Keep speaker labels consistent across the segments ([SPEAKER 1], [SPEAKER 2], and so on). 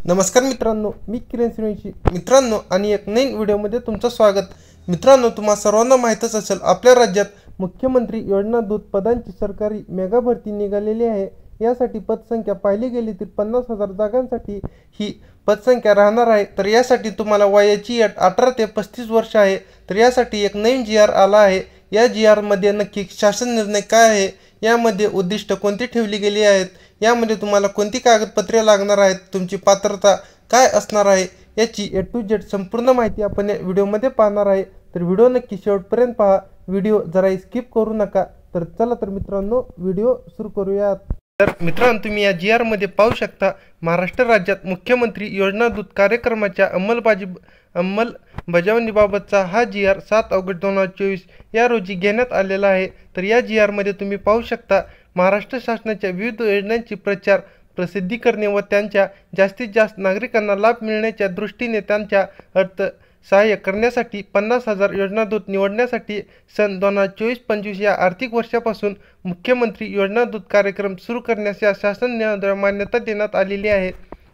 [SPEAKER 1] नमस्कार मित्रांनो, मी किरण सूर्यवंशी मित्रांनो आणि एक नवीन व्हिडिओमध्ये तुमचं स्वागत। मित्रांनो, तुम्हा सर्वांना माहीतच असेल आपल्या राज्यात मुख्यमंत्री योजना दूत पदांची सरकारी मेगा भरती निघालेली आहे। यासाठी पदसंख्या पाहिली गेली तर 50,000 जागांसाठी ही पदसंख्या राहणार आहे। तर यासाठी तुम्हाला वयाची अट 18 ते 35 वर्ष आहे। तर यासाठी एक नवीन जी आर आला आहे। या जी आर मध्ये नक्की शासन निर्णय काय आहे, यामध्ये उद्दिष्ट कोणती ठेवली गेली आहेत, यामध्ये तुम्हाला कोणती कागदपत्रे लागणार आहेत, तुमची पात्रता काय असणार आहे, याची ए टू झेड संपूर्ण माहिती आपण या व्हिडिओमध्ये पाहणार आहे। तर व्हिडिओ नक्की शेवटपर्यंत पहा, व्हिडिओ जरा स्किप करू नका। तर चला तर मित्रांनो, व्हिडिओ सुरू करूयात। तर मित्रांनो, तुम्ही या जी आर मध्ये पाहू शकता, महाराष्ट्र राज्यात मुख्यमंत्री योजना दूत कार्यक्रमाच्या अंमलबजावणीबाबतचा हा जी आर 7 ऑगस्ट 2024 या रोजी घेण्यात आलेला आहे। तर या जी आर मध्ये तुम्ही पाहू शकता, महाराष्ट्र शासनाच्या विविध योजनांची प्रचार प्रसिद्धी करणे व त्यांच्या जास्तीत जास्त नागरिकांना लाभ मिळण्याच्या दृष्टीने त्यांच्या अर्थ सहाय्य करण्यासाठी 50,000 योजना दूत निवडण्यासाठी सन 2024-25 या आर्थिक वर्षापासून मुख्यमंत्री योजना दूत कार्यक्रम सुरू करण्यास या शासन मान्यता देण्यात आलेली आहे।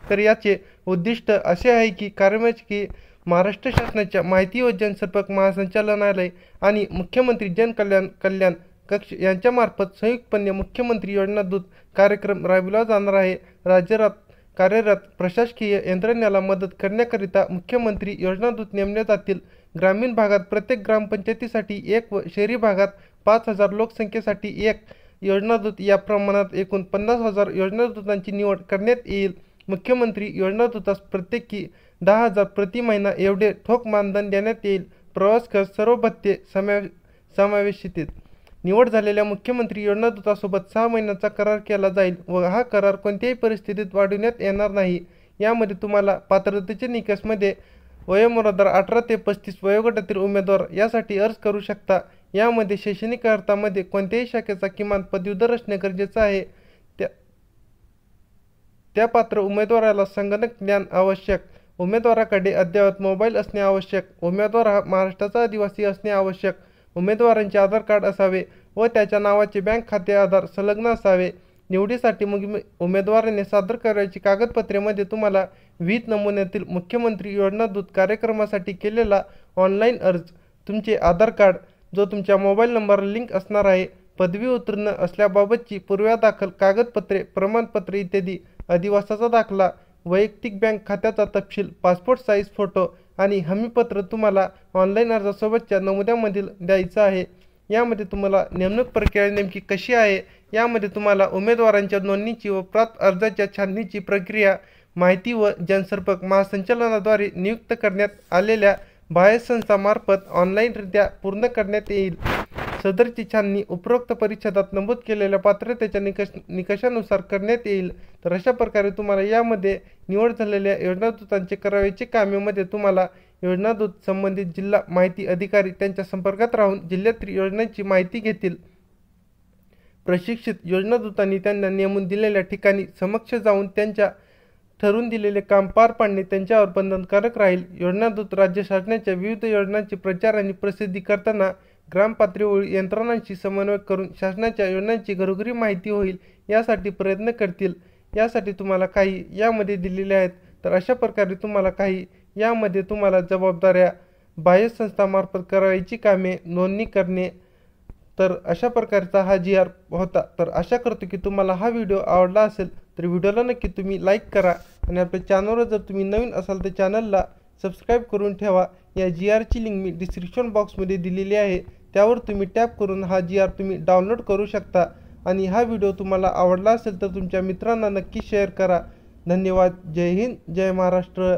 [SPEAKER 1] तर याचे उद्दिष्ट असे आहे की महाराष्ट्र शासनाच्या माहिती व जनसंपर्क महासंचालनालय आणि मुख्यमंत्री कल्याण कक्ष यांच्यामार्फत संयुक्तपणे मुख्यमंत्री योजना दूत कार्यक्रम राबविला जाणार आहे। राज्यात कार्यरत प्रशासकीय यंत्रणेला मदत करण्याकरिता मुख्यमंत्री योजना दूत नेमले जातील। ग्रामीण भागात प्रत्येक ग्रामपंचायतीसाठी एक व शहरी भागात 5,000 लोकसंख्येसाठी एक योजना दूत या प्रमाणात एकूण 50,000 योजना दूतांची निवड करण्यात येईल। मुख्यमंत्री योजना दूतास प्रत्येकी 10,000 प्रति महिना एवढे ठोक मानधन देण्यात येईल। प्रवास खर्च सर्व भत्ते समावेशित। निवड झालेल्या मुख्यमंत्री योजना दूतासोबत 6 महिन्याचा करार केला जाईल व हा करार कोणत्याही परिस्थितीत वाढविण्यात येणार नाही। यामध्ये तुम्हाला पात्रतेचे निकषमध्ये वयोमर्यादा 18 ते 35 वयोगटातील उमेदवार यासाठी अर्ज करू शकता। यामध्ये शैक्षणिक अर्थामध्ये कोणत्याही शाखेचा किमान पदवीधर असणे गरजेचे आहे। त्या पात्र उमेदवाराला संगणक ज्ञान आवश्यक, उमेदवाराकडे अद्ययावत मोबाईल असणे आवश्यक, उमेदवार हा महाराष्ट्राचा आदिवासी असणे आवश्यक, उमेदवारांचे आधार कार्ड असावे व त्याच्या नावाचे बँक खाते आधार संलग्न असावे। निवडीसाठी उमेदवाराने सादर करायची कागदपत्रेमध्ये तुम्हाला विहित नमुन्यातील मुख्यमंत्री योजना दूत कार्यक्रमासाठी केलेला ऑनलाईन अर्ज, तुमचे आधार कार्ड जो तुमच्या मोबाईल नंबरला लिंक असणार आहे, पदवी उत्तीर्ण असल्याबाबतची पुराव्यादाखल कागदपत्रे, प्रमाणपत्रे इत्यादी, अधिवासाचा दाखला, वैयक्तिक बँक खात्याचा तपशील, पासपोर्ट साईज फोटो आणि हमीपत्र तुम्हाला ऑनलाईन अर्जासोबतच्या नमुन्यामधील द्यायचं आहे। यामध्ये तुम्हाला नेमणूक प्रक्रिया नेमकी कशी आहे, यामध्ये तुम्हाला उमेदवारांच्या नोंदणीची व प्राप्त अर्जाच्या छाननीची प्रक्रिया माहिती व जनसंपर्क महासंचालनाद्वारे नियुक्त करण्यात आलेल्या बाह्य संस्थांमार्फत ऑनलाईनरित्या पूर्ण करण्यात येईल। सदरची छाननी उपरोक्त परिच्छेदात नमूद केलेल्या पात्रतेच्या निकषानुसार करण्यात येईल। तर अशा प्रकारे तुम्हाला यामध्ये निवड झालेल्या योजना दूतांचे करावयाचे कामेमध्ये तुम्हाला योजना दूत संबंधित जिल्हा माहिती अधिकारी त्यांच्या संपर्कात राहून जिल्ह्यातील योजनांची माहिती घेतील। प्रशिक्षित योजना दूतांनी त्यांना नेमून दिलेल्या ठिकाणी समक्ष जाऊन त्यांच्या ठरवून दिलेले काम पार पाडणे त्यांच्यावर बंधनकारक राहील। योजना दूत राज्य शासनाच्या विविध योजनांचे प्रचार आणि प्रसिद्धी करताना ग्रामपातळीवर यंत्रणांशी समन्वय करून शासनाच्या योजनांची घरोघरी माहिती होईल यासाठी प्रयत्न करतील। यासाठी तुम्हाला काही यामध्ये दिलेले आहेत। तर अशा प्रकारे तुम्हाला काही यामध्ये तुम्हाला जबाबदाऱ्या बाह्य संस्थांमार्फत करावयाची कामे, नोंदणी करणे। तर अशा प्रकारचा हा जी आर होता। तर आशा करतो की तुम्हाला हा व्हिडिओ आवडला असेल, तर व्हिडिओला नक्की तुम्ही लाईक करा आणि आपल्या चॅनलवर जर तुम्ही नवीन असाल तर चॅनलला सबस्क्राईब करून ठेवा। या जी आरची लिंक मी डिस्क्रिप्शन बॉक्समध्ये दिलेली आहे, त्यावर तुम्ही टॅप करून हा जी आर तुम्ही डाउनलोड करू शकता। आणि हा व्हिडिओ तुम्हाला आवडला असेल तर तुमच्या मित्रांना नक्की शेअर करा। धन्यवाद। जय हिंद, जय महाराष्ट्र।